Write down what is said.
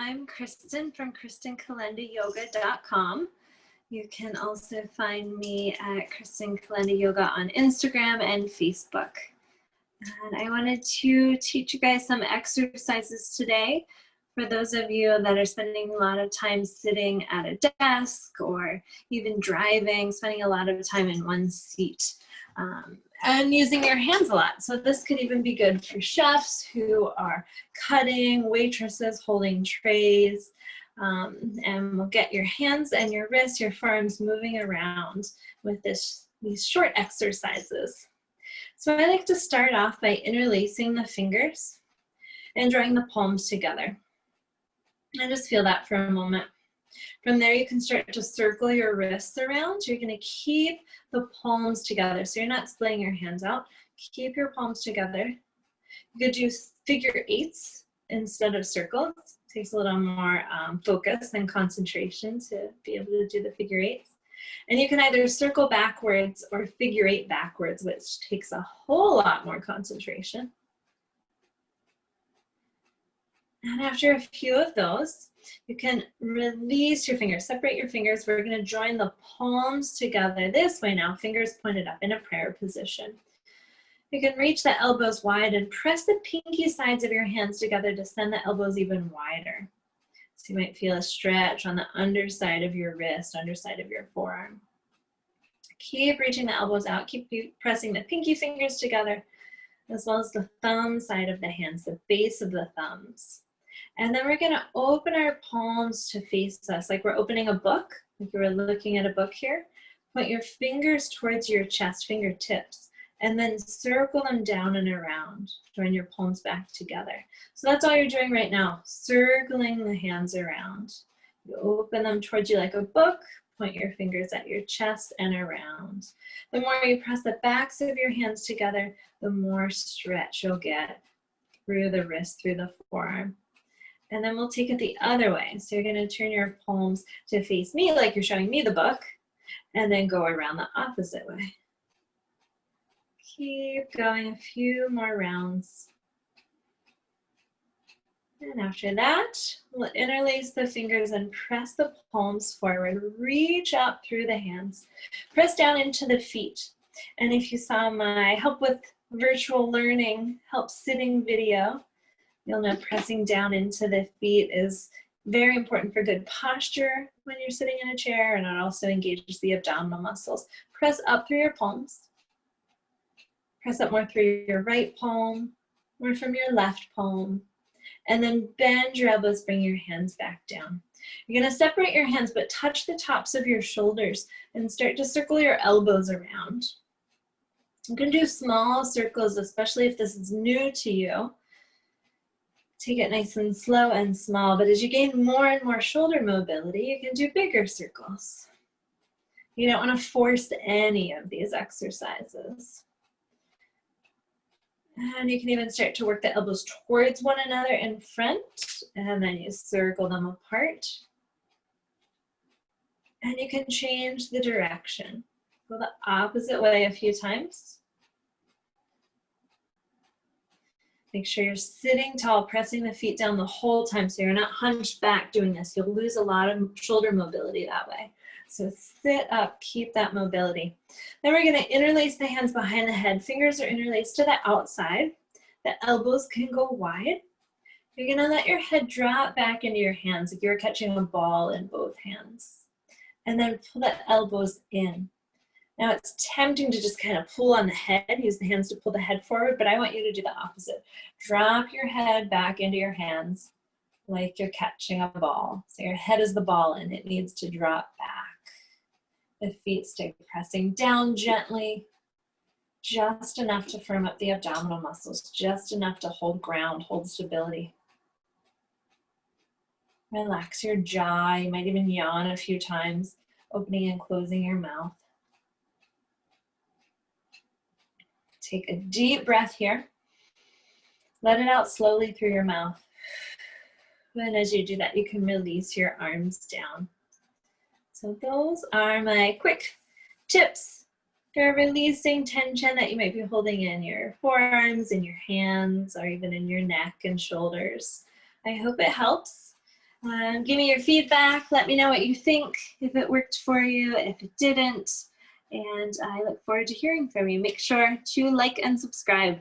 I'm Kristen from KristenKalendaYoga.com. You can also find me at Kristen Kalenda Yoga on Instagram and Facebook. And I wanted to teach you guys some exercises today for those of you that are spending a lot of time sitting at a desk or even driving, spending a lot of time in one seat. And using your hands a lot. So this could even be good for chefs who are cutting, waitresses holding trays, and we'll get your hands and your wrists, your forearms moving around with these short exercises. So I like to start off by interlacing the fingers and drawing the palms together. And just feel that for a moment. From there, you can start to circle your wrists around. You're going to keep the palms together. So you're not splitting your hands out. Keep your palms together. You could do figure eights instead of circles. It takes a little more focus and concentration to be able to do the figure eights. And you can either circle backwards or figure eight backwards, which takes a whole lot more concentration. And after a few of those, you can release your fingers, separate your fingers. We're going to join the palms together this way now, fingers pointed up in a prayer position. You can reach the elbows wide and press the pinky sides of your hands together to send the elbows even wider. So you might feel a stretch on the underside of your wrist, underside of your forearm. Keep reaching the elbows out. Keep pressing the pinky fingers together, as well as the thumb side of the hands, the base of the thumbs. And then we're going to open our palms to face us like we're opening a book, like you were looking at a book here. Point your fingers towards your chest, fingertips, and then circle them down and around. Join your palms back together. So that's all you're doing right now, circling the hands around. You open them towards you like a book, point your fingers at your chest and around. The more you press the backs of your hands together, the more stretch you'll get through the wrist, through the forearm. And then we'll take it the other way. So you're going to turn your palms to face me like you're showing me the book, and then go around the opposite way. Keep going, a few more rounds. And after that, we'll interlace the fingers and press the palms forward. Reach up through the hands. Press down into the feet. And if you saw my Help with Virtual Learning, Help Sitting video, you'll know pressing down into the feet is very important for good posture when you're sitting in a chair, and it also engages the abdominal muscles. Press up through your palms. Press up more through your right palm, more from your left palm. And then bend your elbows, bring your hands back down. You're going to separate your hands, but touch the tops of your shoulders and start to circle your elbows around. You can do small circles, especially if this is new to you. Take it nice and slow and small, but as you gain more and more shoulder mobility, you can do bigger circles. You don't want to force any of these exercises. And you can even start to work the elbows towards one another in front, and then you circle them apart. And you can change the direction. Go the opposite way a few times. Make sure you're sitting tall, pressing the feet down the whole time so you're not hunched back doing this. You'll lose a lot of shoulder mobility that way. So sit up, keep that mobility. Then we're going to interlace the hands behind the head. Fingers are interlaced to the outside. The elbows can go wide. You're going to let your head drop back into your hands like you're catching a ball in both hands. And then pull the elbows in. Now it's tempting to just kind of pull on the head, use the hands to pull the head forward, but I want you to do the opposite. Drop your head back into your hands like you're catching a ball. So your head is the ball and it needs to drop back. The feet stay pressing down gently, just enough to firm up the abdominal muscles, just enough to hold ground, hold stability. Relax your jaw. You might even yawn a few times, opening and closing your mouth. Take a deep breath here. Let it out slowly through your mouth. And as you do that, you can release your arms down. So those are my quick tips for releasing tension that you might be holding in your forearms, in your hands, or even in your neck and shoulders. I hope it helps. Give me your feedback. Let me know what you think, if it worked for you, if it didn't. And I look forward to hearing from you. Make sure to like and subscribe.